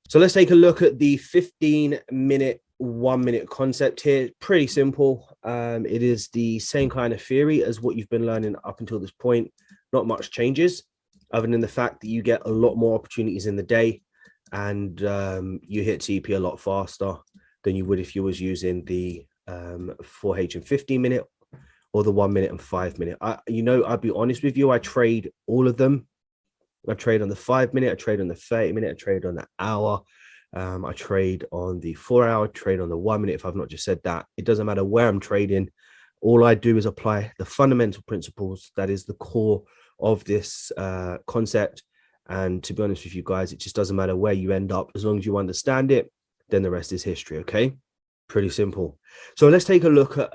So let's take a look at the 15-minute, 1 minute concept here. Pretty simple. It is the same kind of theory as what you've been learning up until this point. Not much changes, other than the fact that you get a lot more opportunities in the day, and you hit TP a lot faster than you would if you was using the 4H and 15-minute or the 1 minute and 5 minute. I'll be honest with you, I trade all of them. I trade on the 5 minute, I trade on the 30 minute, I trade on the hour. I trade on the 4 hour, trade on the 1 minute. If I've not just said that, it doesn't matter where I'm trading. All I do is apply the fundamental principles. That is the core of this concept. And to be honest with you guys, it just doesn't matter where you end up. As long as you understand it, then the rest is history. Okay. Pretty simple. So let's take a look at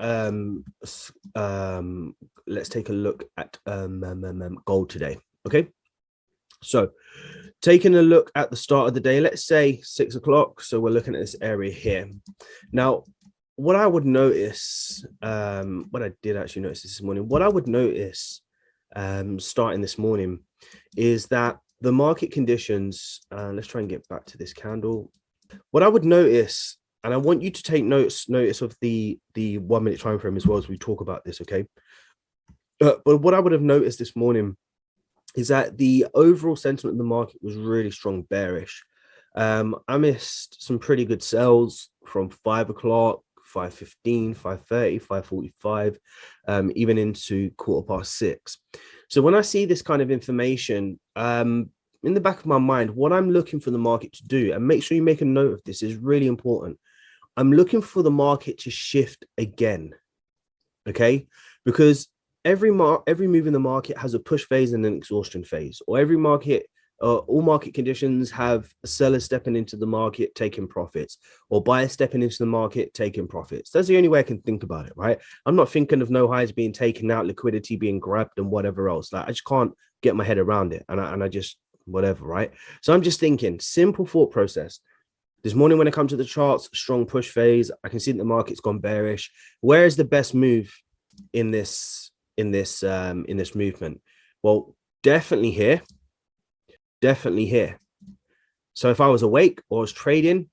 gold today. Okay. So taking a look at the start of the day, let's say 6 o'clock. So we're looking at this area here. Now, what I would notice, what I did actually notice this morning, what I would notice starting this morning is that the market conditions, let's try and get back to this candle. What I would notice, and I want you to take notice of the 1 minute time frame as well as we talk about this, okay? But what I would have noticed this morning is that the overall sentiment in the market was really strong bearish. I missed some pretty good sells from 5 o'clock, 5:15, 5:30, 5:45, even into 6:15. So when I see this kind of information, in the back of my mind, what I'm looking for the market to do, and make sure you make a note of this, is really important. I'm looking for the market to shift again, okay? Because every move in the market has a push phase and an exhaustion phase, or all market conditions have sellers stepping into the market taking profits, or buyers stepping into the market taking profits. That's the only way I can think about it, right? I'm not thinking of no highs being taken out, liquidity being grabbed, and whatever else. Like, I just can't get my head around it, and I just whatever, right? So I'm just thinking, simple thought process. This morning, when it comes to the charts, strong push phase. I can see that the market's gone bearish. Where is the best move in this movement? Well, definitely here. So if I was awake or was trading,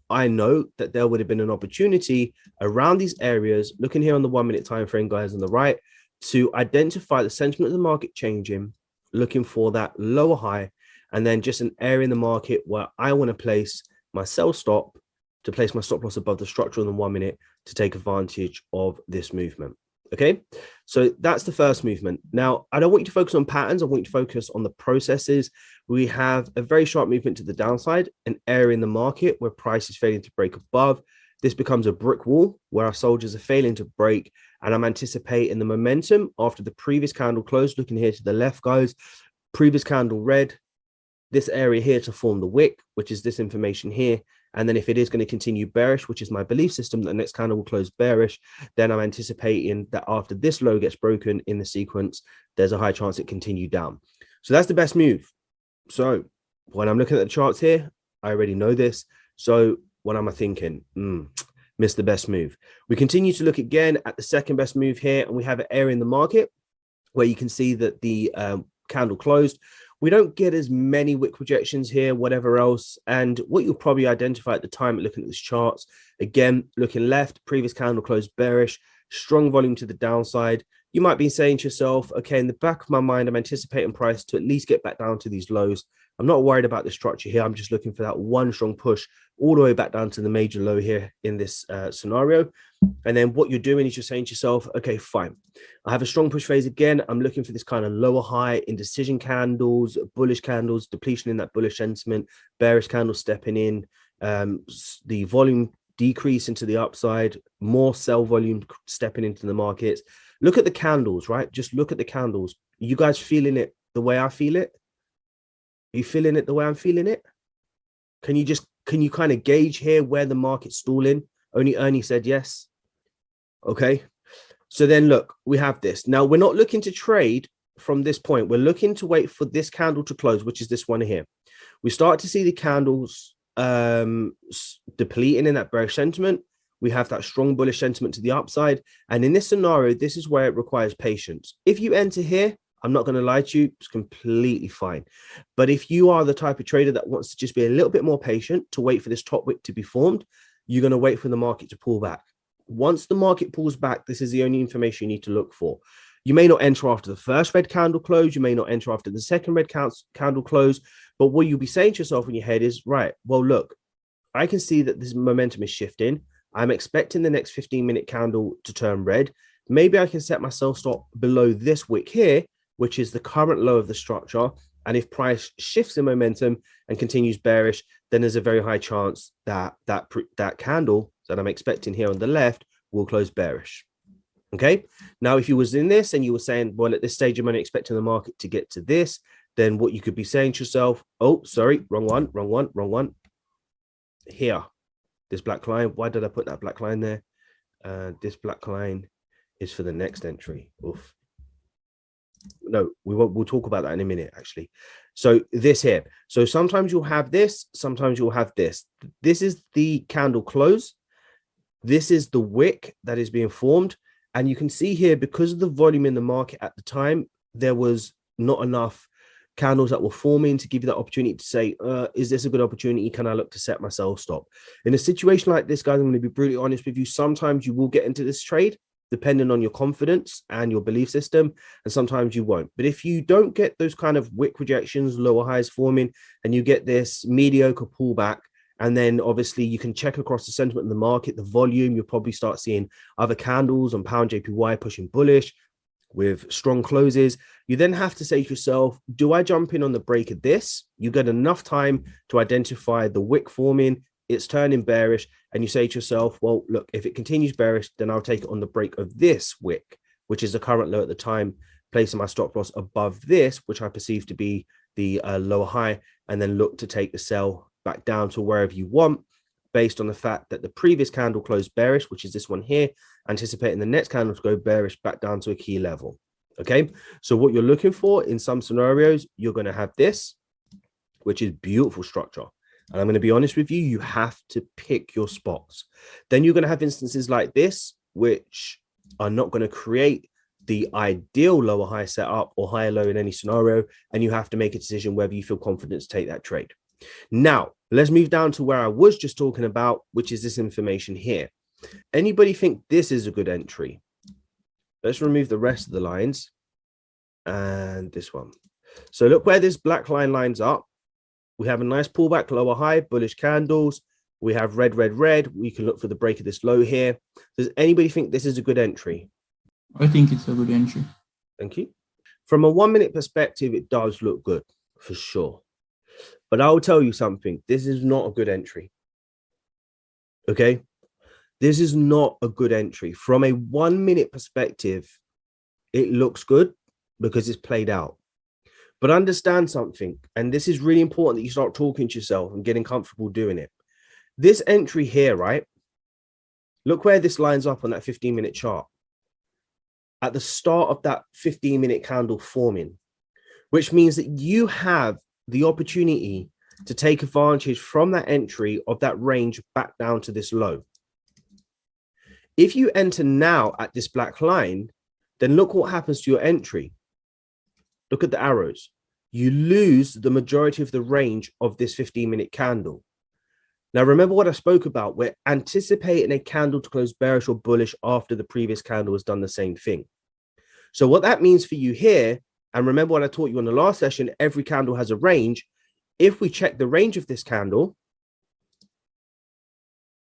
I know that there would have been an opportunity around these areas, looking here on the 1 minute time frame, guys, on the right, to identify the sentiment of the market changing, looking for that lower high, and then just an area in the market where I want to place my sell stop, to place my stop loss above the structure on the 1 minute to take advantage of this movement. Okay, so that's the first movement. Now, I don't want you to focus on patterns. I want you to focus on the processes. We have a very sharp movement to the downside, an area in the market where price is failing to break above. This becomes a brick wall where our soldiers are failing to break. And I'm anticipating the momentum after the previous candle closed. Looking here to the left, guys, previous candle red, this area here to form the wick, which is this information here. And then if it is going to continue bearish, which is my belief system, that the next candle will close bearish, then I'm anticipating that after this low gets broken in the sequence, there's a high chance it continue down. So that's the best move. So when I'm looking at the charts here, I already know this. So what am I thinking? Missed the best move. We continue to look again at the second best move here, and we have an area in the market where you can see that the candle closed. We don't get as many wick rejections here, whatever else. And what you'll probably identify at the time looking at this charts, again, looking left, previous candle closed bearish, strong volume to the downside. You might be saying to yourself, okay, in the back of my mind, I'm anticipating price to at least get back down to these lows. I'm not worried about the structure here. I'm just looking for that one strong push all the way back down to the major low here in this scenario. And then what you're doing is you're saying to yourself, okay, fine. I have a strong push phase again. I'm looking for this kind of lower high indecision candles, bullish candles, depletion in that bullish sentiment, bearish candles stepping in, the volume decrease into the upside, more sell volume stepping into the markets. Look at the candles, right? Just look at the candles. You guys feeling it the way I feel it? Are you feeling it the way I'm feeling it? Can you kind of gauge here where the market's stalling? Only Ernie said yes. Okay. So then look, we have this. Now we're not looking to trade from this point. We're looking to wait for this candle to close, which is this one here. We start to see the candles depleting in that bearish sentiment. We have that strong bullish sentiment to the upside. And in this scenario, this is where it requires patience. If you enter here, I'm not going to lie to you, it's completely fine. But if you are the type of trader that wants to just be a little bit more patient to wait for this top wick to be formed, you're going to wait for the market to pull back. Once the market pulls back, this is the only information you need to look for. You may not enter after the first red candle close. You may not enter after the second red candle close. But what you'll be saying to yourself in your head is, right, well, look, I can see that this momentum is shifting. I'm expecting the next 15-minute candle to turn red. Maybe I can set myself stop below this wick here, which is the current low of the structure. And if price shifts in momentum and continues bearish, then there's a very high chance that that candle that I'm expecting here on the left will close bearish. Okay. Now, if you was in this and you were saying, well, at this stage, I'm only expecting the market to get to this, then what you could be saying to yourself, oh, sorry, wrong one. Here, this black line. Why did I put that black line there? This black line is for the next entry. Oof. No, we'll talk about that in a minute, actually. So this here. So sometimes you'll have this, sometimes you'll have this. This is the candle close. This is the wick that is being formed. And you can see here, because of the volume in the market at the time, there was not enough candles that were forming to give you that opportunity to say, is this a good opportunity? Can I look to set myself stop? In a situation like this, guys, I'm going to be brutally honest with you. Sometimes you will get into this trade, depending on your confidence and your belief system, and sometimes you won't. But if you don't get those kind of wick rejections, lower highs forming, and you get this mediocre pullback, and then obviously you can check across the sentiment in the market, the volume, you'll probably start seeing other candles on pound JPY pushing bullish with strong closes. You then have to say to yourself, do I jump in on the break of this? You get enough time to identify the wick forming, it's turning bearish, and you say to yourself, well, look, if it continues bearish, then I'll take it on the break of this wick, which is the current low at the time, placing my stop loss above this, which I perceive to be the lower high, and then look to take the sell back down to wherever you want, based on the fact that the previous candle closed bearish, which is this one here, anticipating the next candle to go bearish back down to a key level. Okay, so what you're looking for in some scenarios, you're going to have this, which is beautiful structure. And I'm going to be honest with you, you have to pick your spots. Then you're going to have instances like this, which are not going to create the ideal lower high setup or higher low in any scenario. And you have to make a decision whether you feel confident to take that trade. Now, let's move down to where I was just talking about, which is this information here. Anybody think this is a good entry? Let's remove the rest of the lines and this one. So look where this black line lines up. We have a nice pullback, lower high, bullish candles. We have red, red, red. We can look for the break of this low here. Does anybody think this is a good entry? I think it's a good entry. Thank you. From a 1 minute perspective, it does look good for sure. But I will tell you something. This is not a good entry. Okay? This is not a good entry. From a 1 minute perspective, it looks good because it's played out. But understand something, and this is really important that you start talking to yourself and getting comfortable doing it. This entry here, right? Look where this lines up on that 15-minute chart. At the start of that 15-minute candle forming, which means that you have the opportunity to take advantage from that entry of that range back down to this low. If you enter now at this black line, then look what happens to your entry. Look at the arrows. You lose the majority of the range of this 15-minute candle. Now, remember what I spoke about. We're anticipating a candle to close bearish or bullish after the previous candle has done the same thing. So what that means for you here, and remember what I taught you in the last session, every candle has a range. If we check the range of this candle,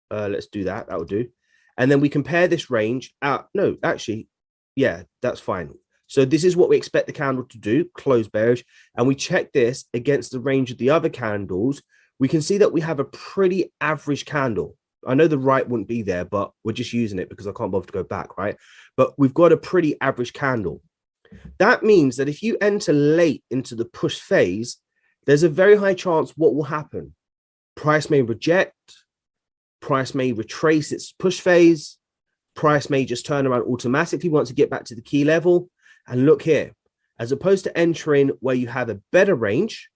let's do that. That will do. And then we compare this range out. No, actually, yeah, that's fine. So this is what we expect the candle to do, close bearish. And we check this against the range of the other candles. We can see that we have a pretty average candle. I know the right wouldn't be there, but we're just using it because I can't bother to go back, right? But we've got a pretty average candle. That means that if you enter late into the push phase, there's a very high chance what will happen. Price may reject, price may retrace its push phase, price may just turn around automatically once you get back to the key level. And look here, as opposed to entering where you have a better range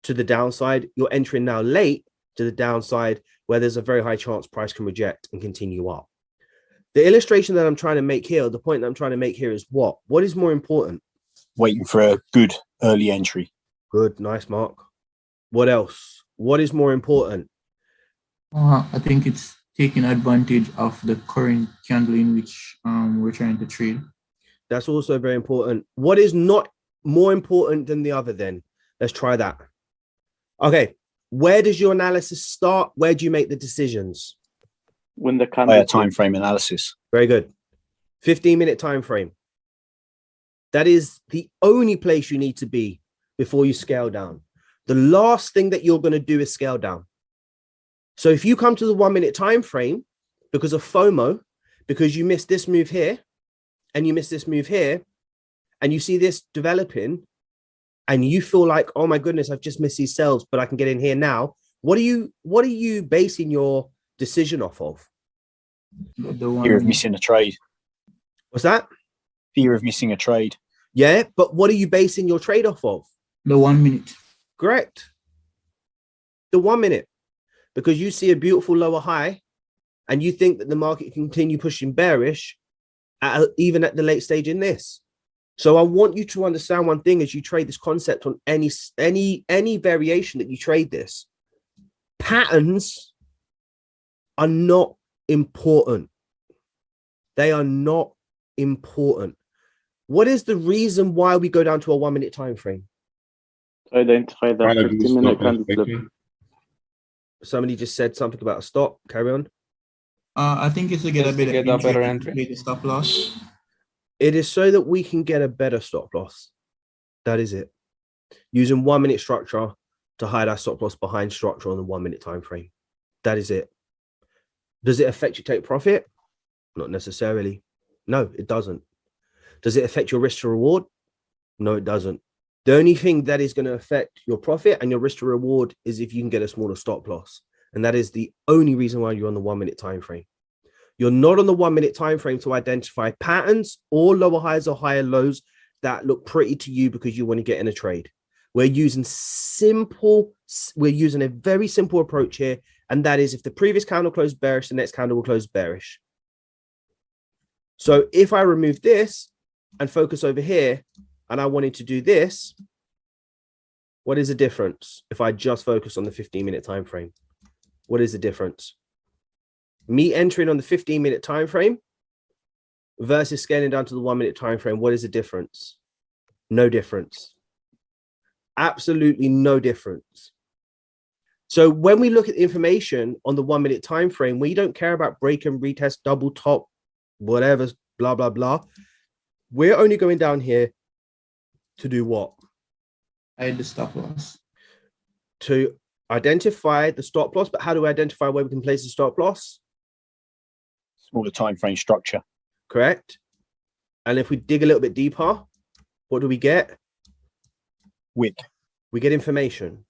to the downside, you're entering now late to the downside where there's a very high chance price can reject and continue up. The illustration that I'm trying to make here, the point that I'm trying to make here is what? What is more important? waiting for a good early entry. Good, nice, Mark. What else? What is more important? I think it's taking advantage of the current candle in which we're trying to trade. That's also very important. What is not more important than the other then? Let's try that. Okay. Where does your analysis start? Where do you make the decisions? When the candle Time frame analysis. Very good. 15-minute time frame. That is the only place you need to be before you scale down. The last thing that you're going to do is scale down. So if you come to the 1-minute time frame because of FOMO, because you missed this move here and you missed this move here, and you see this developing, and you feel like, oh my goodness, I've just missed these sales, but I can get in here now. What are you basing your decision off of? Fear of missing a trade. What's that? Fear of missing a trade. Yeah, but what are you basing your trade off of? The 1 minute. Correct. The 1 minute, because you see a beautiful lower high and you think that the market can continue pushing bearish even at the late stage in this. So I want you to understand one thing as you trade this concept on any variation that you trade this. Patterns are not important. They are not important. What is the reason why we go down to a 1-minute time frame? to identify the 15-minute candle flip. Somebody just said something about a stop. Carry on. I think it's to get Just a to better get a better entry, entry. the stop loss. It is so that we can get a better stop loss. That is it. Using 1-minute structure to hide our stop loss behind structure on the 1-minute time frame. That is it. Does it affect your take profit? Not necessarily. No, it doesn't. Does it affect your risk to reward? No, it doesn't. The only thing that is going to affect your profit and your risk to reward is if you can get a smaller stop loss. And that is the only reason why you're on the 1-minute time frame. You're not on the 1-minute time frame to identify patterns or lower highs or higher lows that look pretty to you because you want to get in a trade. We're using a very simple approach here. And that is if the previous candle closed bearish, the next candle will close bearish. So if I remove this and focus over here, and I wanted to do this, what is the difference if I just focus on the 15-minute time frame? What is the difference? Me entering on the 15-minute time frame versus scaling down to the 1-minute time frame, what is the difference? No difference. Absolutely no difference. So when we look at the information on the 1-minute time frame, we don't care about break and retest, double top, whatever, blah, blah, blah. We're only going down here to do what? Hide the stop loss. To identify the stop loss. But how do we identify where we can place the stop loss? Smaller time frame structure. Correct. And if we dig a little bit deeper, what do we get? Wick. We get information.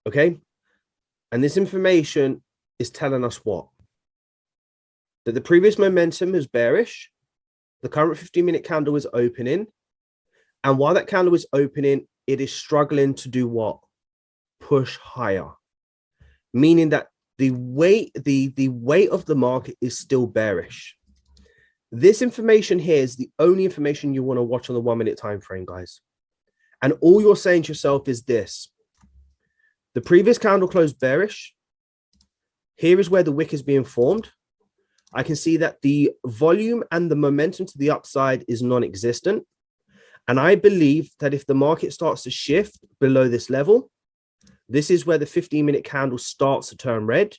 Okay. And this information is telling us what? That the previous momentum is bearish. The current 15-minute candle is opening. And while that candle is opening, it is struggling to do what? Push higher. Meaning that the weight of the market is still bearish. This information here is the only information you want to watch on the 1-minute time frame, guys. And all you're saying to yourself is this. The previous candle closed bearish. Here is where the wick is being formed. I can see that the volume and the momentum to the upside is non-existent. And I believe that if the market starts to shift below this level, this is where the 15-minute candle starts to turn red.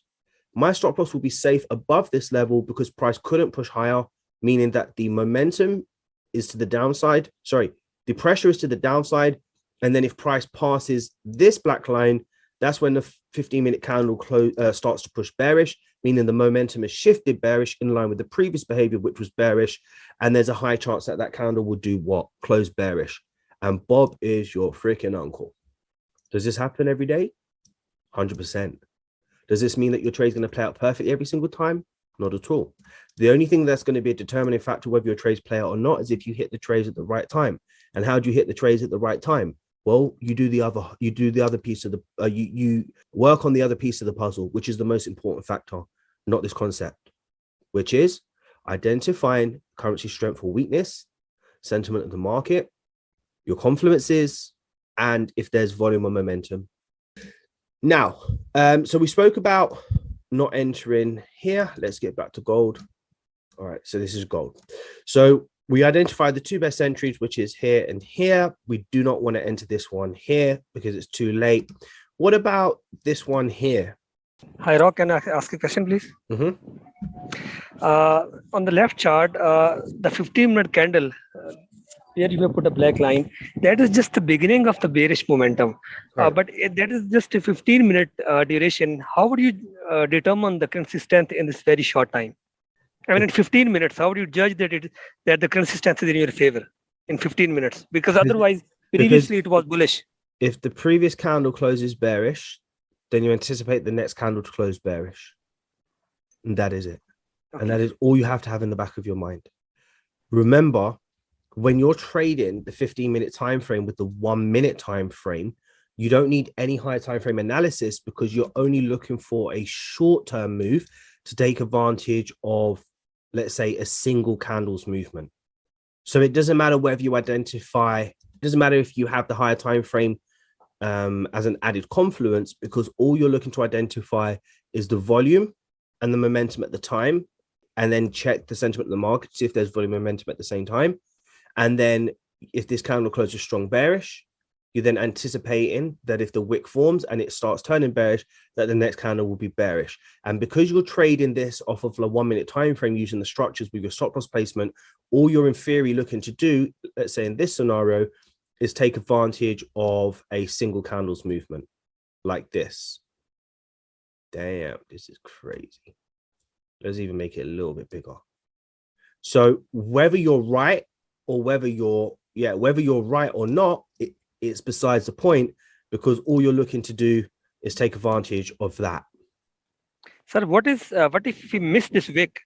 My stop loss will be safe above this level because price couldn't push higher, meaning that the momentum is to the downside. Sorry, the pressure is to the downside. And then if price passes this black line, that's when the 15-minute candle starts to push bearish, meaning the momentum is shifted bearish in line with the previous behavior, which was bearish. And there's a high chance that that candle will do what? Close bearish. And Bob is your freaking uncle. Does this happen every day? 100%. Does this mean that your trade is going to play out perfectly every single time? Not at all. The only thing that's going to be a determining factor whether your trades play out or not is if you hit the trades at the right time. And how do you hit the trades at the right time? Well, you do the other piece of the, you work on the other piece of the puzzle, which is the most important factor, not this concept, which is identifying currency strength or weakness, sentiment of the market, your confluences, and if there's volume or momentum. Now, so we spoke about not entering here. Let's get back to gold. All right, so this is gold. So we identified the two best entries, which is here and here. We do not want to enter this one here because it's too late. What about this one here? Hi, Rock. Can I ask a question, please? On the left chart, the 15-minute candle, here you have put a black line. That is just the beginning of the bearish momentum. But that is just a 15-minute duration. How would you determine the consistency in this very short time? I mean, in 15 minutes, how would you judge that the consistency is in your favor in 15 minutes? Because otherwise, previously it was bullish. If the previous candle closes bearish, then you anticipate the next candle to close bearish. And that is it. Okay. And that is all you have to have in the back of your mind. Remember, when you're trading the 15-minute time frame with the 1 minute time frame, you don't need any higher time frame analysis because you're only looking for a short-term move to take advantage of, let's say, a single candle's movement. So it doesn't matter whether you identify, it doesn't matter if you have the higher time frame as an added confluence, because all you're looking to identify is the volume and the momentum at the time, and then check the sentiment of the market to see if there's volume and momentum at the same time. And then if this candle closes strong bearish, you're then anticipating that if the wick forms and it starts turning bearish, that the next candle will be bearish. And because you're trading this off of a 1 minute time frame using the structures with your stop loss placement, all you're in theory looking to do, let's say in this scenario, is take advantage of a single candle's movement like this. Damn, this is crazy. Let's even make it a little bit bigger. So whether you're right or whether you're right or not, it's besides the point, because all you're looking to do is take advantage of that. Sir, what if we miss this wick?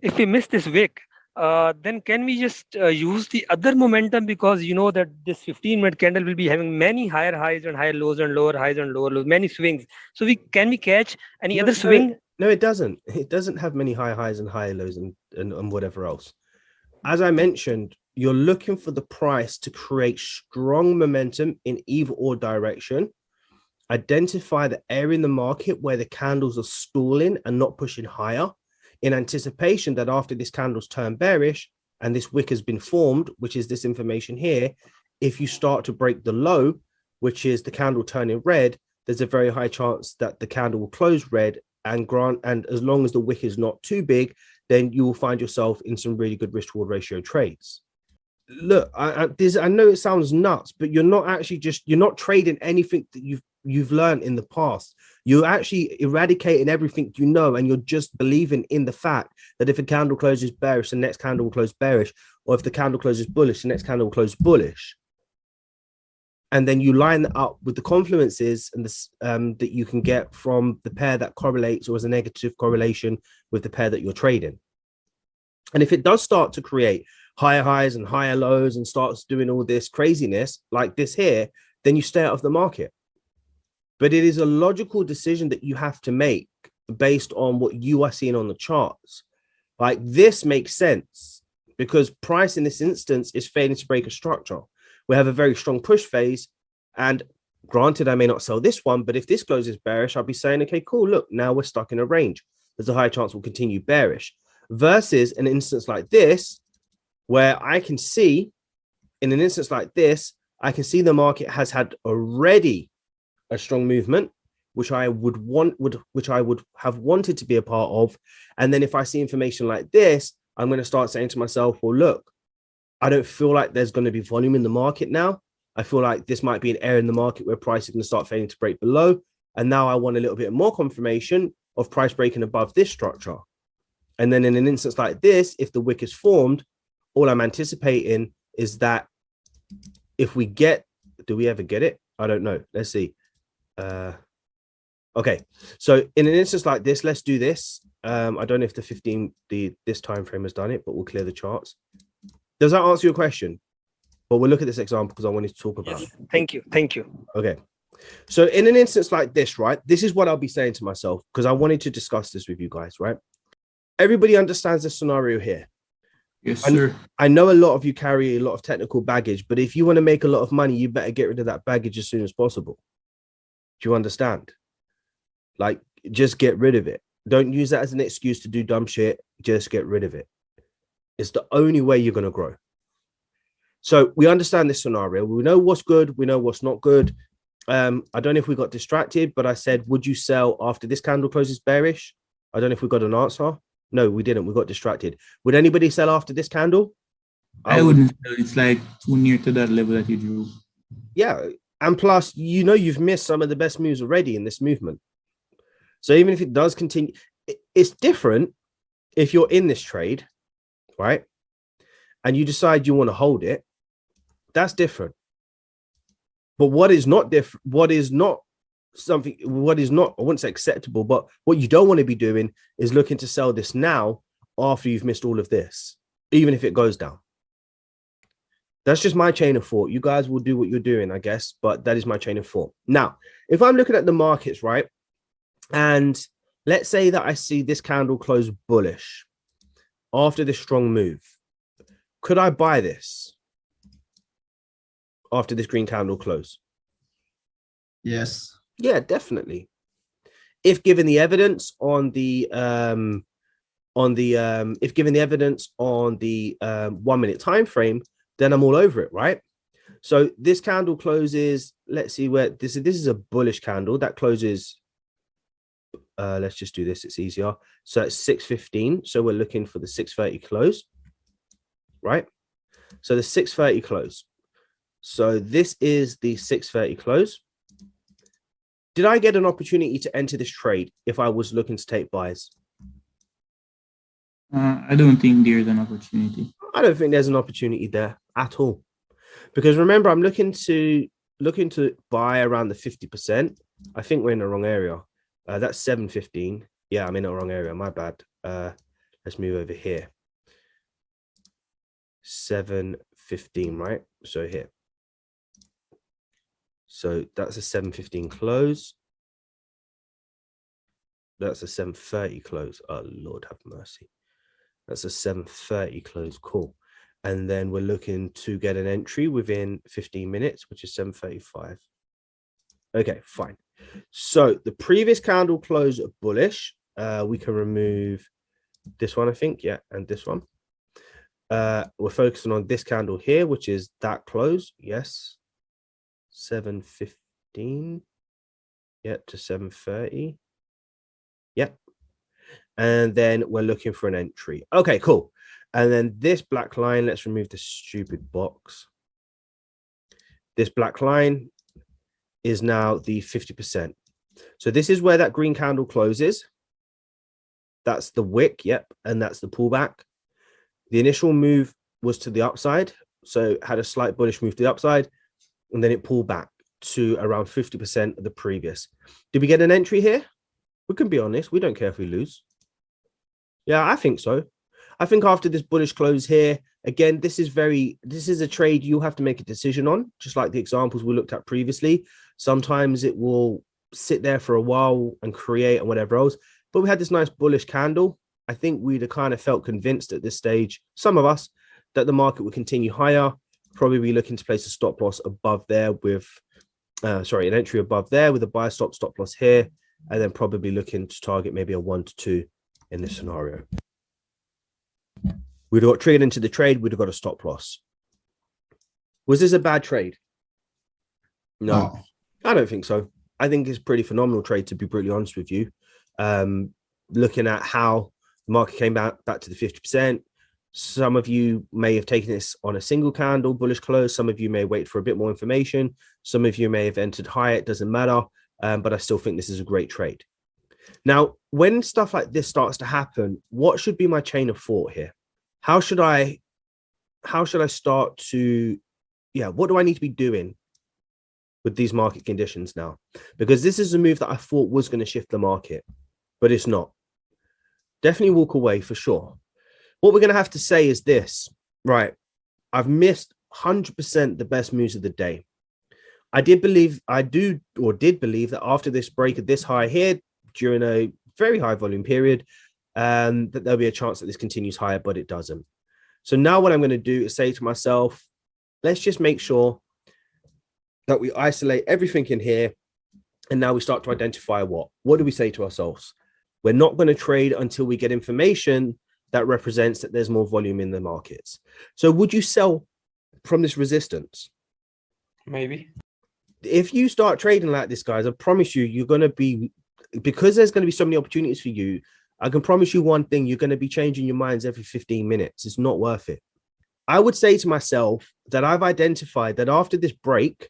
If we miss this wick, then can we just use the other momentum, because you know that this 15-minute candle will be having many higher highs and higher lows and lower highs and lower lows, many swings. So can we catch any other swing? No, it doesn't. It doesn't have many higher highs and higher lows and whatever else. As I mentioned, you're looking for the price to create strong momentum in either or direction. Identify the area in the market where the candles are stalling and not pushing higher, in anticipation that after this candle's turned bearish and this wick has been formed, which is this information here, if you start to break the low, which is the candle turning red, there's a very high chance that the candle will close red, and as long as the wick is not too big, then you will find yourself in some really good risk reward ratio trades. Look, I know it sounds nuts, but you're not trading anything that you've learned in the past. You're actually eradicating everything you know, and you're just believing in the fact that if a candle closes bearish, the next candle will close bearish, or if the candle closes bullish, the next candle will close bullish. And then you line that up with the confluences and this that you can get from the pair that correlates or is a negative correlation with the pair that you're trading. And if it does start to create higher highs and higher lows and starts doing all this craziness like this here, then you stay out of the market. But it is a logical decision that you have to make based on what you are seeing on the charts. Like, this makes sense because price in this instance is failing to break a structure. We have a very strong push phase, and granted, I may not sell this one, but if this closes bearish, I'll be saying, okay, cool, look, now we're stuck in a range. There's a high chance we'll continue bearish, versus an instance like this, where I can see, in an instance like this, I can see the market has had already a strong movement, which I would have wanted to be a part of. And then if I see information like this, I'm going to start saying to myself, well, look, I don't feel like there's going to be volume in the market now. I feel like this might be an area in the market where price is going to start failing to break below. And now I want a little bit more confirmation of price breaking above this structure. And then in an instance like this, if the wick is formed, all I'm anticipating is that if we get, do we ever get it? I don't know. Let's see. Okay. So in an instance like this, let's do this. I don't know if this time frame has done it, but we'll clear the charts. Does that answer your question? But we'll look at this example because I wanted to talk about it. Thank you. Thank you. Okay. So in an instance like this, right, this is what I'll be saying to myself because I wanted to discuss this with you guys, right? Everybody understands the scenario here. Yes, And sir. I know a lot of you carry a lot of technical baggage, but if you want to make a lot of money, you better get rid of that baggage as soon as possible. Do you understand? Like, just get rid of it. Don't use that as an excuse to do dumb shit. Just get rid of it. It's the only way you're going to grow. So we understand this scenario. We know what's good. We know what's not good. I don't know if we got distracted, but I said, would you sell after this candle closes bearish? I don't know if we got an answer. No, we didn't. We got distracted. Would anybody sell after this candle? I wouldn't sell. It's like too near to that level that you drew. Yeah. And plus, you know, you've missed some of the best moves already in this movement. So even if it does continue, it's different if you're in this trade, right? And you decide you want to hold it, that's different. But what is not different, I wouldn't say acceptable, but what you don't want to be doing is looking to sell this now after you've missed all of this, even if it goes down. That's just my chain of thought. You guys will do what you're doing, I guess, but that is my chain of thought. Now, if I'm looking at the markets, right, and let's say that I see this candle close bullish after this strong move, could I buy this after this green candle close? Yes. Yeah, definitely. If given the evidence on the 1 minute time frame, then I'm all over it, right? So this candle closes. Let's see where this is a bullish candle that closes. Let's just do this. It's easier. So it's 6:15. So we're looking for the 6:30 close, right? So the 6:30 close. So this is the 6:30 close. Did I get an opportunity to enter this trade if I was looking to take buys? I don't think there's an opportunity. I don't think there's an opportunity there at all. Because remember, I'm looking to buy around the 50%. I think we're in the wrong area. That's 7:15. Yeah, I'm in the wrong area. My bad. Let's move over here. 7:15, right? So here. So that's a 7:15 close. That's a 7:30 close. Oh, Lord have mercy. That's a 7:30 close. Cool. And then we're looking to get an entry within 15 minutes, which is 7:35. Okay, fine. So the previous candle closed bullish. We can remove this one, I think. Yeah, and this one. We're focusing on this candle here, which is that close. Yes. 7:15. Yep, to 7:30. Yep. And then we're looking for an entry. Okay, cool. And then this black line, let's remove this stupid box. This black line is now the 50%. So this is where that green candle closes. That's the wick, yep, and that's the pullback. The initial move was to the upside, so had a slight bullish move to the upside, and then it pulled back to around 50% of the previous. Did we get an entry here? We can be honest, we don't care if we lose. Yeah, I think so. I think after this bullish close here, again, this is a trade you'll have to make a decision on, just like the examples we looked at previously. Sometimes it will sit there for a while and create and whatever else. But we had this nice bullish candle. I think we'd have kind of felt convinced at this stage, some of us, that the market would continue higher. Probably be looking to place a stop loss above there with, an entry above there with a buy stop loss here, and then probably looking to target maybe a 1 to 2 in this scenario. We'd have got triggered into the trade. We'd have got a stop loss. Was this a bad trade? No, I don't think so. I think it's a pretty phenomenal trade, to be brutally honest with you. Looking at how the market came back to the 50%. Some of you may have taken this on a single candle, bullish close. Some of you may wait for a bit more information. Some of you may have entered higher. It doesn't matter. But I still think this is a great trade. Now, when stuff like this starts to happen, what should be my chain of thought here? How should I start to, what do I need to be doing with these market conditions now? Because this is a move that I thought was going to shift the market, but it's not. Definitely walk away for sure. What we're going to have to say is this, right? I've missed 100% the best moves of the day. I did believe that after this break at this high here during a very high volume period, that there'll be a chance that this continues higher, but it doesn't. So now what I'm going to do is say to myself, let's just make sure that we isolate everything in here. And now we start to identify what do we say to ourselves? We're not going to trade until we get information that represents that there's more volume in the markets. So would you sell from this resistance? Maybe. If you start trading like this, guys, I promise you, you're going to be, because there's going to be so many opportunities for you, I can promise you one thing, you're going to be changing your minds every 15 minutes. It's not worth it. I would say to myself that I've identified that after this break,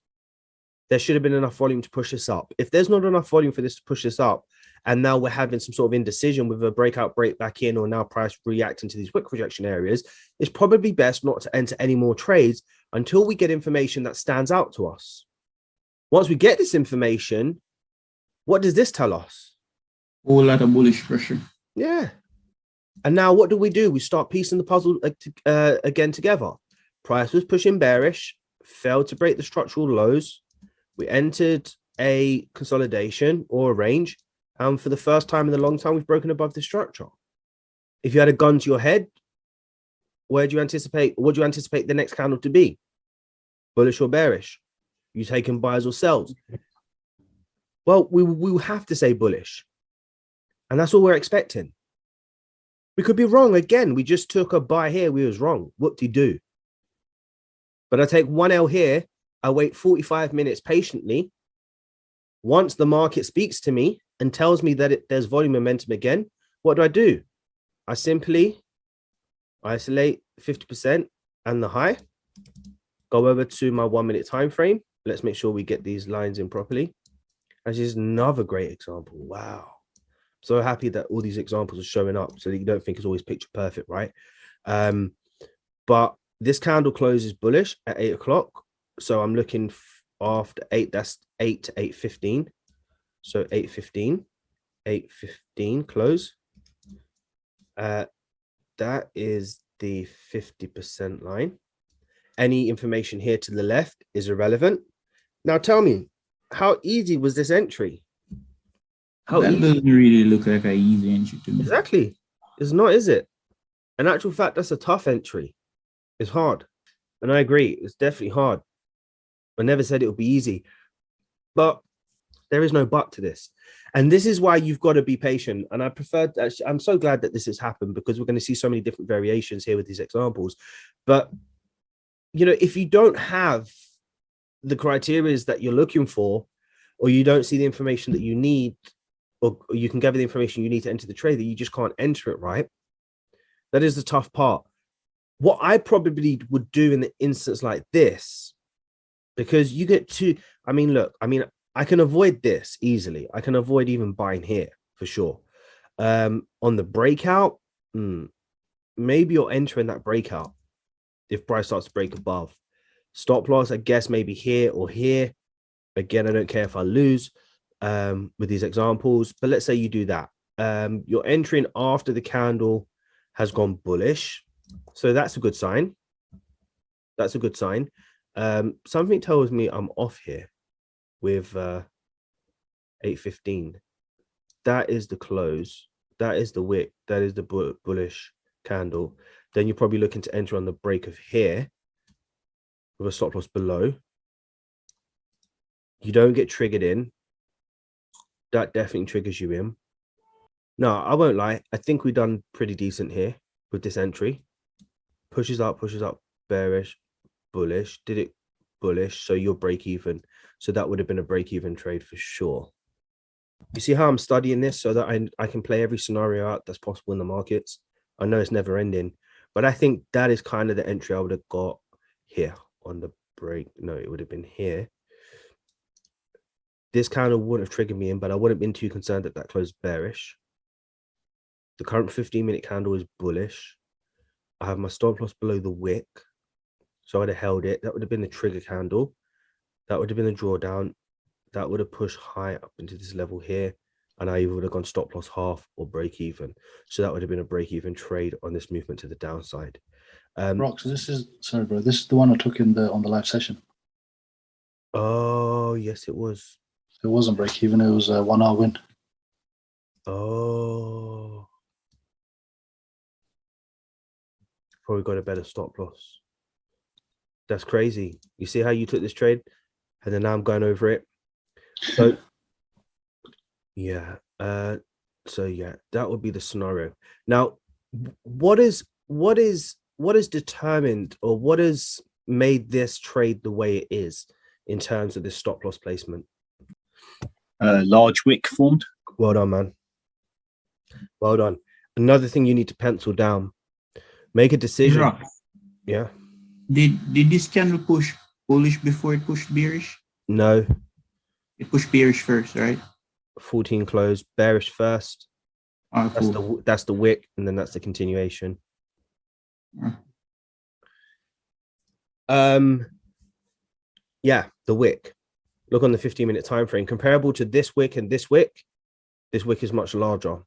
there should have been enough volume to push this up. If there's not enough volume for this to push this up, and now we're having some sort of indecision with a breakout break back in, or now price reacting to these wick rejection areas, it's probably best not to enter any more trades until we get information that stands out to us. Once we get this information, what does this tell us? A whole lot of bullish pressure. Yeah. And now what do? We start piecing the puzzle again together. Price was pushing bearish, failed to break the structural lows. We entered a consolidation or a range. And for the first time in a long time, we've broken above the structure. If you had a gun to your head, what do you anticipate the next candle to be? Bullish or bearish? You taking buys or sells? Well, we will have to say bullish. And that's all we're expecting. We could be wrong again. We just took a buy here. We was wrong. Whoop-de-doo. But I take 1L here. I wait 45 minutes patiently. Once the market speaks to me and tells me that there's volume momentum again, what do? I simply isolate 50% and the high. Go over to my 1 minute time frame. Let's make sure we get these lines in properly. This is another great example. Wow. So happy that all these examples are showing up so that you don't think it's always picture perfect, right? But this candle closes bullish at 8 o'clock. So I'm looking after 8, that's 8 to 8:15. So 8:15 close. That is the 50% line. Any information here to the left is irrelevant. Now tell me, how easy was this entry? That doesn't really look like an easy entry to me. Exactly. It's not, is it? In actual fact, that's a tough entry. It's hard. And I agree. It's definitely hard. I never said it would be easy. But there is no but to this. And this is why you've got to be patient. And I'm so glad that this has happened, because we're going to see so many different variations here with these examples. But, you know, if you don't have the criteria that you're looking for, or you don't see the information that you need, or you can gather the information you need to enter the trade, that you just can't enter it right. That is the tough part. What I probably would do in the instance like this, because you get to, I mean, look, I can avoid this easily. I can avoid even buying here for sure. On the breakout, maybe you're entering that breakout if price starts to break above. Stop loss, I guess, maybe here or here. Again, I don't care if I lose with these examples, but let's say you do that. You're entering after the candle has gone bullish. So that's a good sign. That's a good sign. Something tells me I'm off here with 8:15. That is the close. That is the wick. That is the bullish candle. Then you're probably looking to enter on the break of here with a stop loss below. You don't get triggered in. That definitely triggers you in. No, I won't lie. I think we've done pretty decent here with this entry. Pushes up, bearish, bullish. Did it bullish? So you're break even. So that would have been a break even trade for sure. You see how I'm studying this so that I can play every scenario out that's possible in the markets. I know it's never ending, but I think that is kind of the entry I would have got here on the break. No, it would have been here. This candle wouldn't have triggered me in, but I wouldn't have been too concerned that closed bearish. The current 15-minute candle is bullish. I have my stop loss below the wick. So I'd have held it. That would have been the trigger candle. That would have been the drawdown. That would have pushed high up into this level here. And I either would have gone stop loss half or break even. So that would have been a break even trade on this movement to the downside. Rox, this is the one I took on the live session. Oh, yes, it was. It wasn't break even, it was a 1 hour win. Oh. probably got a better stop loss. That's crazy. You see how you took this trade? And then now I'm going over it. So yeah. So yeah, that would be the scenario. Now, what is determined, or what has made this trade the way it is in terms of this stop loss placement? Large wick formed. Well done, man. Well done. Another thing you need to pencil down. Make a decision. Imran, Yeah. Did this candle push bullish before it pushed bearish? No. It pushed bearish first, right? 14 close, bearish first. Ah, cool. That's the wick, and then that's the continuation. Yeah, the wick. Look on the 15-minute time frame. Comparable to this wick and this wick is much larger.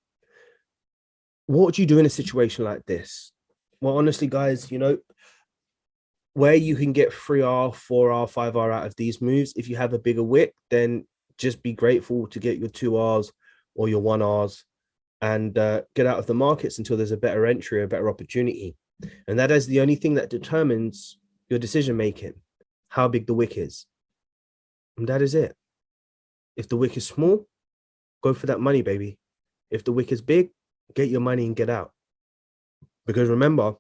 What would you do in a situation like this? Well, honestly, guys, you know, where you can get 3R, 4R, 5R out of these moves, if you have a bigger wick, then just be grateful to get your 2Rs or your 1Rs and get out of the markets until there's a better entry, a better opportunity. And that is the only thing that determines your decision making, how big the wick is. And that is it. If the wick is small, go for that money, baby. If the wick is big, get your money and get out. Because remember,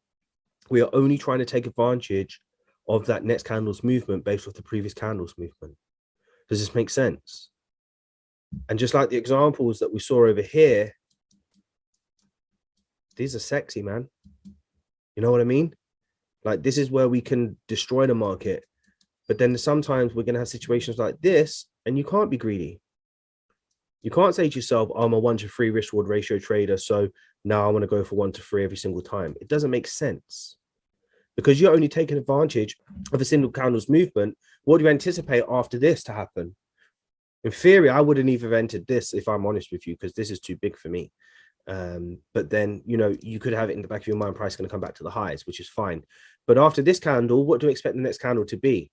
we are only trying to take advantage of that next candle's movement based off the previous candle's movement. Does this make sense? And just like the examples that we saw over here, these are sexy, man. You know what I mean? Like, this is where we can destroy the market. But then sometimes we're going to have situations like this, and you can't be greedy. You can't say to yourself, oh, I'm a 1-to-3 risk reward ratio trader, so now I want to go for 1-to-3 every single time. It doesn't make sense, because you're only taking advantage of a single candle's movement. What do you anticipate after this to happen? In theory, I wouldn't even have entered this, if I'm honest with you, because this is too big for me. But then, you know, you could have it in the back of your mind, price is going to come back to the highs, which is fine. But after this candle, what do you expect the next candle to be?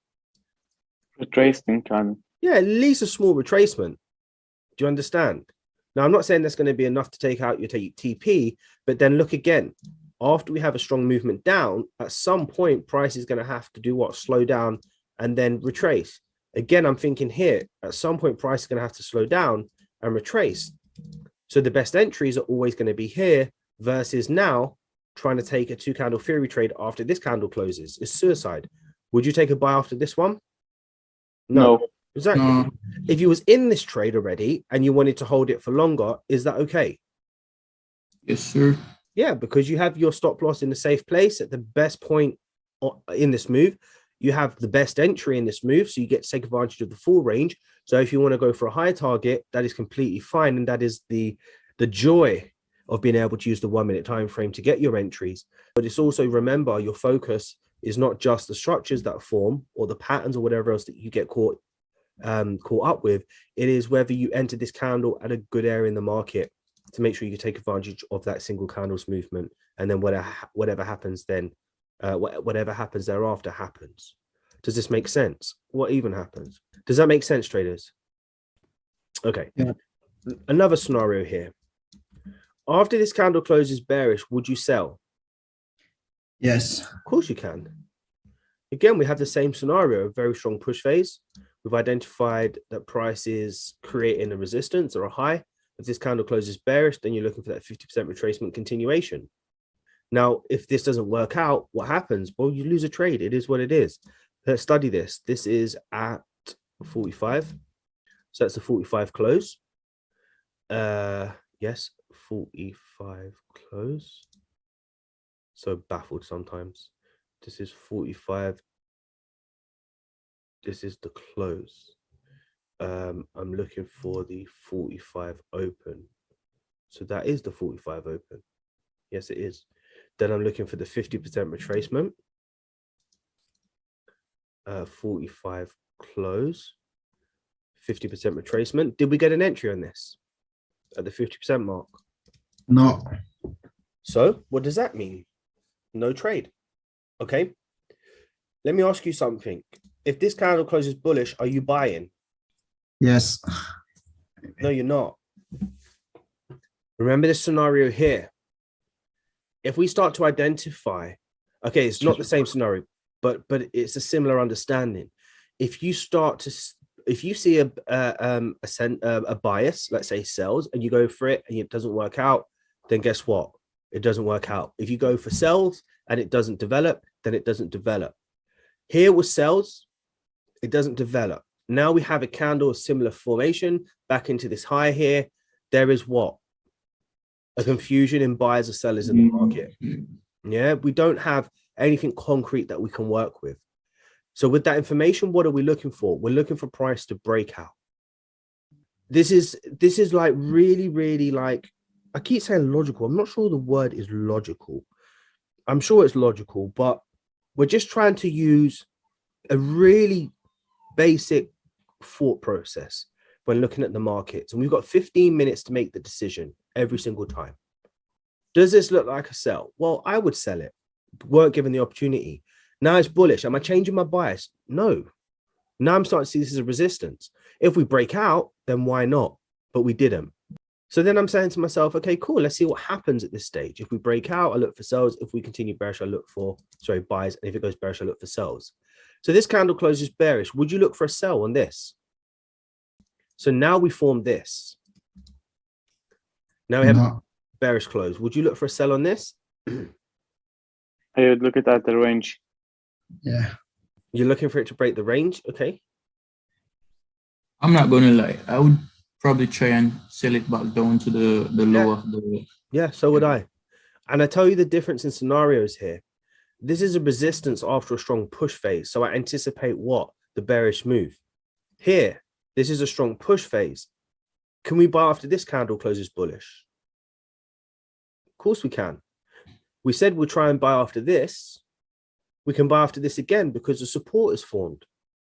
Retracing candle. Yeah, at least a small retracement. Do you understand? Now, I'm not saying that's going to be enough to take out your TP, but then look again. After we have a strong movement down, at some point, price is going to have to do what? Slow down and then retrace. Again, I'm thinking here, at some point, price is going to have to slow down and retrace. So the best entries are always going to be here versus now trying to take a 2-candle theory trade after this candle closes. It's suicide. Would you take a buy after this one? No. Exactly. No. If you was in this trade already and you wanted to hold it for longer, is that okay? Yes, sir. Yeah, because you have your stop loss in the safe place at the best point in this move. You have the best entry in this move, so you get to take advantage of the full range. So if you want to go for a high target, that is completely fine, and that is the joy of being able to use the 1-minute time frame to get your entries. But it's also, remember, your focus is not just the structures that form or the patterns or whatever else that you get caught up with. It is whether you enter this candle at a good area in the market to make sure you can take advantage of that single candle's movement, and then whatever happens then, whatever happens thereafter happens. Does this make sense? What even happens? Does that make sense, traders? Okay. Yeah. Another scenario here. After this candle closes bearish, would you sell? Yes. Of course you can. Again, we have the same scenario, a very strong push phase. We've identified that price is creating a resistance or a high. If this candle closes bearish, then you're looking for that 50% retracement continuation. Now, if this doesn't work out, what happens? Well, you lose a trade. It is what it is. Let's study this. This is at 45. So that's a 45 close. Yes, 45 close. So baffled sometimes. This is 45. This is the close. I'm looking for the 45 open. So that is the 45 open. Yes, it is. Then I'm looking for the 50% retracement. 45 close. 50% retracement. Did we get an entry on this at the 50% mark? No. So what does that mean? No trade. Okay. Let me ask you something. If this candle closes bullish, are you buying? Yes. No, you're not. Remember this scenario here. If we start to identify Okay, it's not the same scenario, but it's a similar understanding. If you see a bias, let's say sells, and you go for it and it doesn't work out, then guess what? It doesn't work out. If you go for sells and it doesn't develop, then it doesn't develop. Here with sells, it doesn't develop. Now we have a candle of similar formation back into this high here. There is what? A confusion in buyers or sellers in the market. Yeah, we don't have anything concrete that we can work with. So with that information, what are we looking for? We're looking for price to break out. This is like really like, I keep saying logical. I'm not sure the word is logical. I'm sure it's logical, but we're just trying to use a really basic thought process when looking at the markets. And we've got 15 minutes to make the decision every single time. Does this look like a sell? Well, I would sell it. Weren't given the opportunity. Now it's bullish. Am I changing my bias? No. Now I'm starting to see this as a resistance. If we break out, then why not? But we didn't. So then I'm saying to myself, okay, cool. Let's see what happens at this stage. If we break out, I look for sells. If we continue bearish, I look for, buys. And if it goes bearish, I look for sells. So this candle closes bearish. Would you look for a sell on this? So now we formed this. Now we have a bearish close. Would you look for a sell on this? I would look at the range. Yeah. You're looking for it to break the range? Okay. I'm not going to lie. I would probably try and sell it back down to the low of the... Yeah, so would I. And I tell you the difference in scenarios here. This is a resistance after a strong push phase. So I anticipate what? The bearish move. Here, this is a strong push phase. Can we buy after this candle closes bullish? Of course we can. We said we'll try and buy after this. We can buy after this again because the support is formed.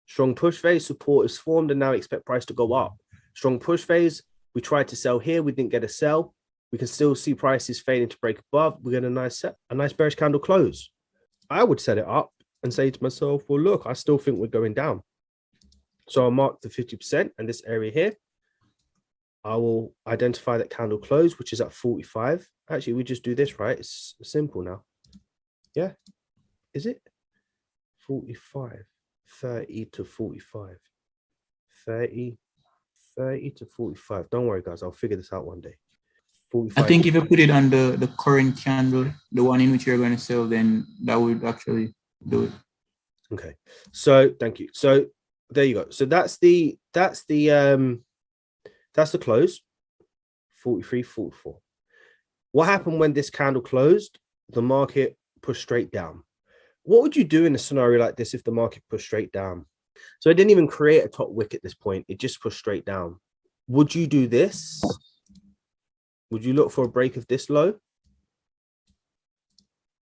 Strong push phase, support is formed, and now we expect price to go up. Strong push phase, we tried to sell here, we didn't get a sell. We can still see prices failing to break above. We get a nice bearish candle close. I would set it up and say to myself, well, look, I still think we're going down. So I'll mark the 50% and this area here. I will identify that candle close, which is at 45. Actually, we just do this, right? It's simple now. Yeah. Is it? 45, 30 to 45. 30 to 45. Don't worry, guys. I'll figure this out one day. 45. I think if you put it on the current candle, the one in which you're going to sell, then that would actually do it. Okay. So thank you. So there you go. So that's the close. 43, 44. What happened when this candle closed? The market pushed straight down. What would you do in a scenario like this if the market pushed straight down? So it didn't even create a top wick at this point. It just pushed straight down. Would you do this? Would you look for a break of this low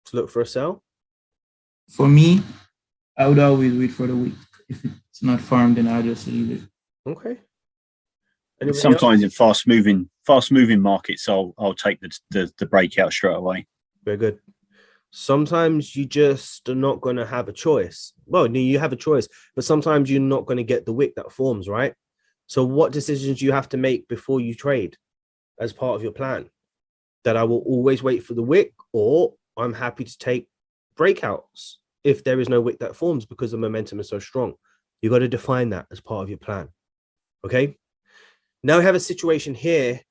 to look for a sell? For me, I would always wait for the wick. If it's not farmed, then I'll just leave it. Okay. Sometimes in fast moving markets, I'll take the breakout straight away. Very good. Sometimes you just are not going to have a choice. Well, you have a choice, but sometimes you're not going to get the wick that forms, right? So what decisions do you have to make before you trade as part of your plan? That I will always wait for the wick, or I'm happy to take breakouts if there is no wick that forms because the momentum is so strong. You got to define that as part of your plan. Okay. Now we have a situation here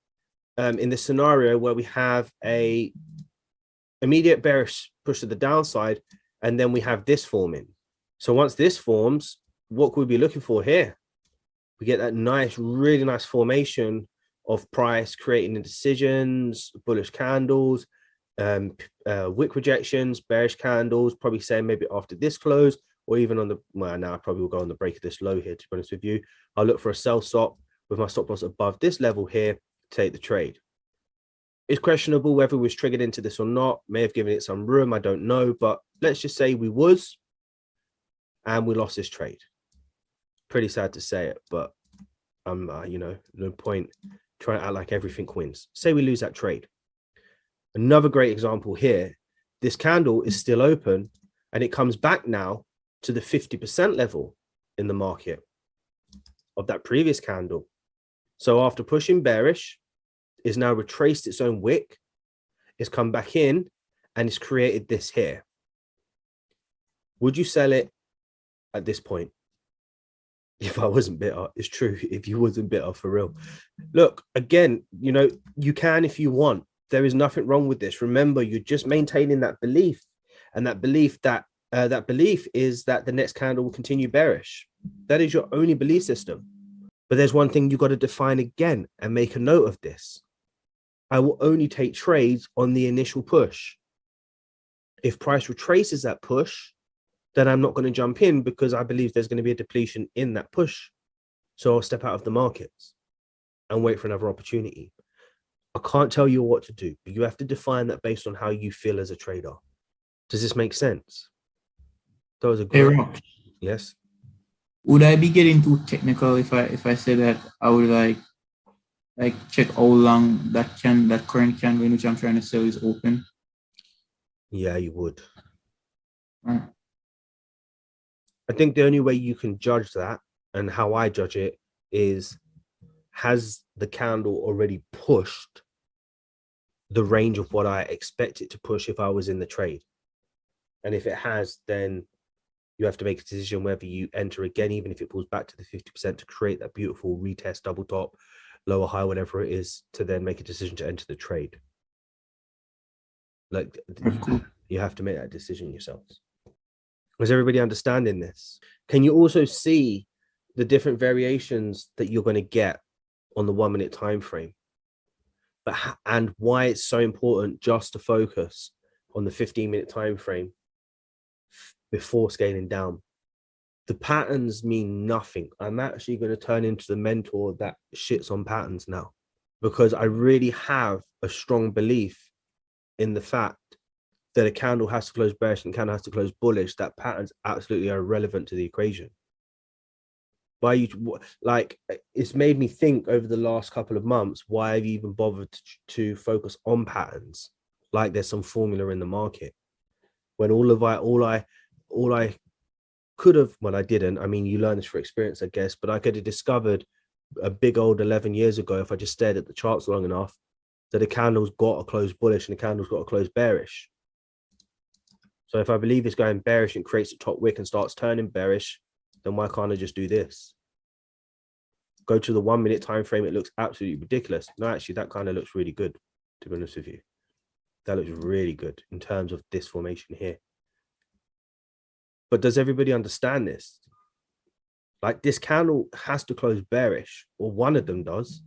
in this scenario where we have a immediate bearish push to the downside, and then we have this forming. So once this forms, what could we be looking for here? We get that nice, really nice formation of price creating indecisions, bullish candles, wick rejections, bearish candles, probably saying maybe after this close, or even on the, well, now I probably will go on the break of this low here, to be honest with you. I'll look for a sell stop with my stop loss above this level here to take the trade. It's questionable whether we was triggered into this or not. May have given it some room. I don't know. But let's just say we was. And we lost this trade. Pretty sad to say it. But, no point trying to act like everything wins. Say we lose that trade. Another great example here. This candle is still open. And it comes back now to the 50% level in the market of that previous candle. So after pushing bearish, is now retraced its own wick, it's come back in, and it's created this here. Would you sell it at this point? If I wasn't bitter, it's true. If you wasn't bitter, for real. Look, again, you know, you can if you want. There is nothing wrong with this. Remember, you're just maintaining that belief, and that belief is that the next candle will continue bearish. That is your only belief system. But there's one thing you got to define again and make a note of this. I will only take trades on the initial push. If price retraces that push, then I'm not going to jump in because I believe there's going to be a depletion in that push. So I'll step out of the markets and wait for another opportunity. I can't tell you what to do, but you have to define that based on how you feel as a trader. Does this make sense? That was a good. Yes. Would I be getting too technical if I say that I would like check how long that current candle in which I'm trying to sell is open? Yeah, you would. Right. I think the only way you can judge that, and how I judge it, is has the candle already pushed the range of what I expect it to push if I was in the trade? And if it has, then you have to make a decision whether you enter again, even if it pulls back to the 50% to create that beautiful retest, double top, lower high, whatever it is, to then make a decision to enter the trade. Like, you have to make that decision yourselves. Is everybody understanding this? Can you also see the different variations that you're going to get on the 1 minute time frame? And why it's so important just to focus on the 15-minute time frame before scaling down. The patterns mean nothing. I'm actually going to turn into the mentor that shits on patterns now, because I really have a strong belief in the fact that a candle has to close bearish and a candle has to close bullish. That patterns absolutely are irrelevant to the equation. Why you like, it's made me think over the last couple of months, why have you even bothered to focus on patterns like there's some formula in the market, when all I could have, well, I didn't. I mean, you learn this for experience, I guess, but I could have discovered a big old 11 years ago, if I just stared at the charts long enough, that a candle's got to close bullish and a candle's got to close bearish. So if I believe it's going bearish and creates a top wick and starts turning bearish, then why can't I just do this? Go to the 1 minute time frame. It looks absolutely ridiculous. No, actually, that kind of looks really good, to be honest with you. That looks really good in terms of this formation here. But does everybody understand this? Like, this candle has to close bearish, or one of them does.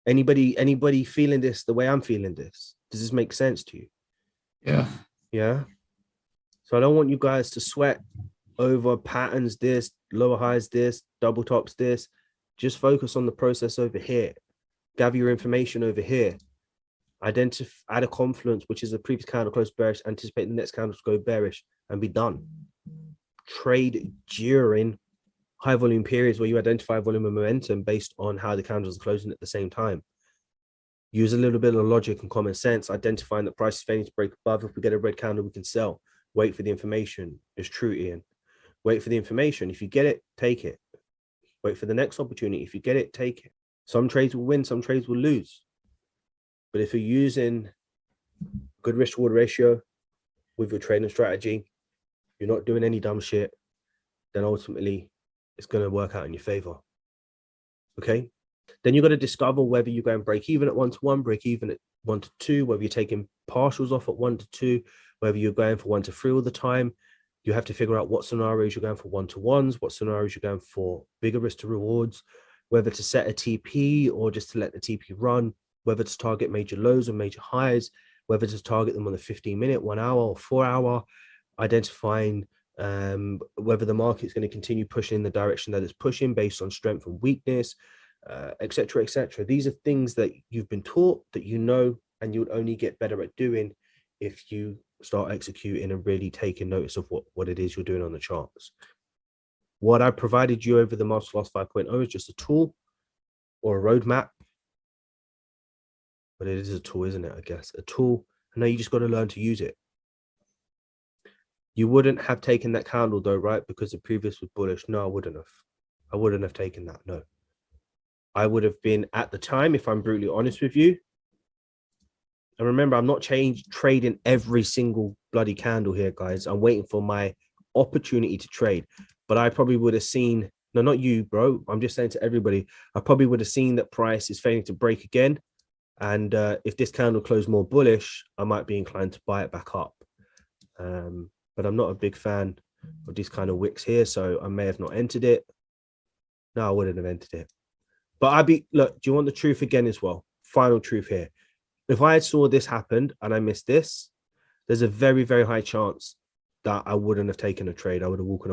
Anybody feeling this the way I'm feeling this? Does this make sense to you? Yeah. Yeah. So I don't want you guys to sweat over patterns, this, lower highs, this, double tops, this. Just focus on the process over here. Gather your information over here. Add a confluence, which is a previous candle close bearish, anticipate the next candle to go bearish, and be done. Trade during high volume periods where you identify volume and momentum based on how the candles are closing at the same time. Use a little bit of logic and common sense, identifying that price is failing to break above. If we get a red candle, we can sell. Wait for the information. It's true, Ian. Wait for the information. If you get it, take it. Wait for the next opportunity. If you get it, take it. Some trades will win, some trades will lose. But if you're using good risk reward ratio with your trading strategy, you're not doing any dumb shit, then ultimately it's going to work out in your favor. Okay? Then you've got to discover whether you're going break even at 1 to 1, break even at 1 to 2, whether you're taking partials off at 1 to 2, whether you're going for 1 to 3 all the time. You have to figure out what scenarios you're going for 1 to 1s, what scenarios you're going for bigger risk to rewards, whether to set a TP or just to let the TP run, whether to target major lows or major highs, whether to target them on the 15-minute, 1 hour or 4 hour, identifying whether the market's going to continue pushing in the direction that it's pushing based on strength and weakness, etc., etc. These are things that you've been taught, that you know, and you would only get better at doing if you start executing and really taking notice of what it is you're doing on the charts. What I provided you over the Masterclass 5.0 is just a tool or a roadmap. But it is a tool, isn't it? I guess a tool. And now you just got to learn to use it. You wouldn't have taken that candle though, right? Because the previous was bullish. No, I wouldn't have. I wouldn't have taken that. No. I would have been, at the time, if I'm brutally honest with you, And remember, I'm not trading every single bloody candle here, guys. I'm waiting for my opportunity to trade. But I probably would have seen, no, not you, bro. I'm just saying to everybody, I probably would have seen that price is failing to break again. And if this candle closed more bullish, I might be inclined to buy it back up. But I'm not a big fan of these kind of wicks here, so I may have not entered it. No, I wouldn't have entered it. But look, do you want the truth again as well? Final truth here. If I saw this happened and I missed this, there's a very, very high chance that I wouldn't have taken a trade. I would have walked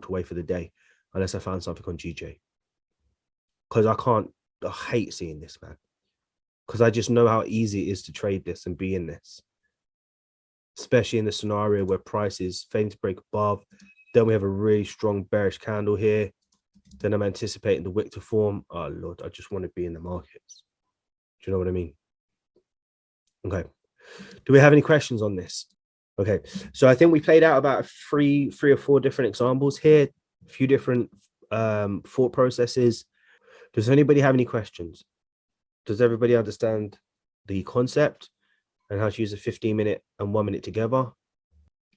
away for the day unless I found something on GJ. Because I hate seeing this, man. Because I just know how easy it is to trade this and be in this. Especially in the scenario where price is failing to break above. Then we have a really strong bearish candle here. Then I'm anticipating the wick to form. Oh, Lord, I just want to be in the markets. Do you know what I mean? Okay. Do we have any questions on this? Okay. So I think we played out about three or four different examples here. A few different thought processes. Does anybody have any questions? Does everybody understand the concept and how to use a 15-minute and 1 minute together?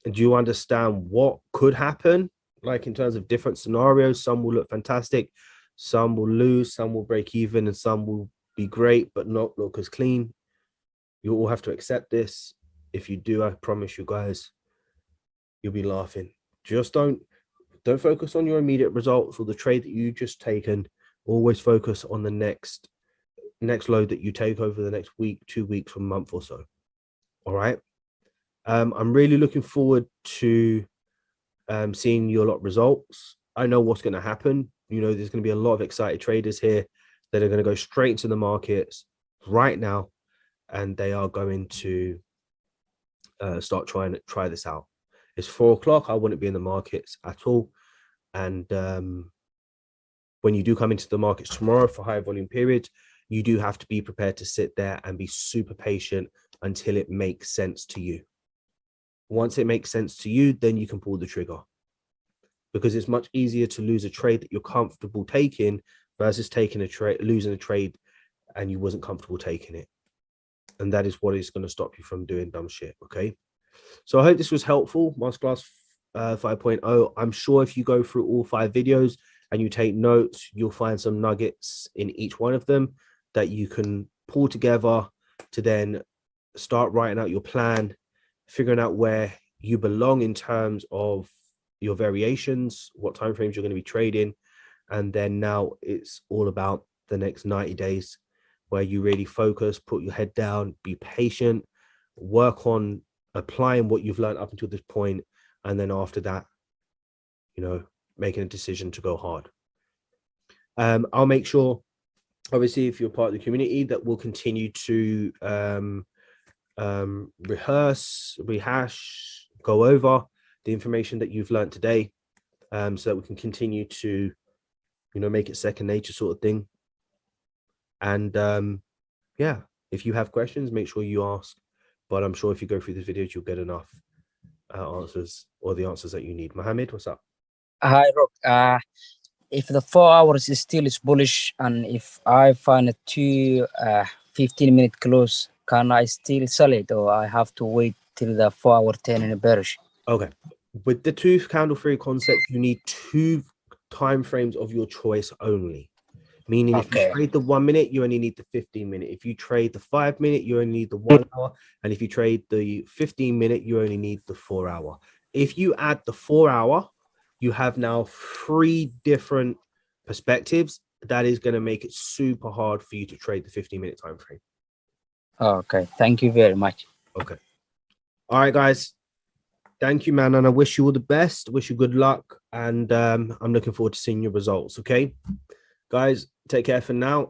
And do you understand what could happen? Like in terms of different scenarios, some will look fantastic, some will lose, some will break even, and some will be great, but not look as clean. You all have to accept this. If you do, I promise you guys, you'll be laughing. Just don't focus on your immediate results or the trade that you just taken. Always focus on the next load that you take over the next week, 2 weeks, or month or so. All right. I'm really looking forward to seeing your lot results. I know what's going to happen. You know, there's going to be a lot of excited traders here that are going to go straight into the markets right now, and they are going to start try this out. It's 4 o'clock. I wouldn't be in the markets at all. And when you do come into the markets tomorrow for high volume periods, you do have to be prepared to sit there and be super patient until it makes sense to you. Once it makes sense to you, then you can pull the trigger, because it's much easier to lose a trade that you're comfortable taking versus losing a trade and you wasn't comfortable taking it. And that is what is going to stop you from doing dumb shit. Okay. So I hope this was helpful. Masterclass 5.0. I'm sure if you go through all 5 videos and you take notes, you'll find some nuggets in each one of them that you can pull together to then start writing out your plan, figuring out where you belong in terms of your variations, what timeframes you're going to be trading. And then now it's all about the next 90 days where you really focus, put your head down, be patient, work on applying what you've learned up until this point. And then after that, you know, making a decision to go hard. I'll make sure, obviously, if you're part of the community, that we'll continue to rehash, go over the information that you've learned today, so that we can continue to, you know, make it second nature sort of thing. And yeah, if you have questions, make sure you ask. But I'm sure if you go through the videos, you'll get enough answers, or the answers that you need. Mohammed, what's up? Hi, Rock. If the 4 hours is still bullish, and if I find a 15-minute close, can I still sell it, or I have to wait till the 4 hour 10 in a bearish? Okay. With the 2 candle theory concept, you need 2 time frames of your choice only. Meaning, if you trade the 1 minute, you only need the 15-minute. If you trade the 5 minute, you only need the 1 hour. And if you trade the 15-minute, you only need the 4 hour. If you add the 4 hour, you have now 3 different perspectives. That is going to make it super hard for you to trade the 15-minute time frame. Okay. Thank you very much. Okay. All right, guys. Thank you, man. And I wish you all the best. Wish you good luck. And I'm looking forward to seeing your results. Okay, guys, take care for now.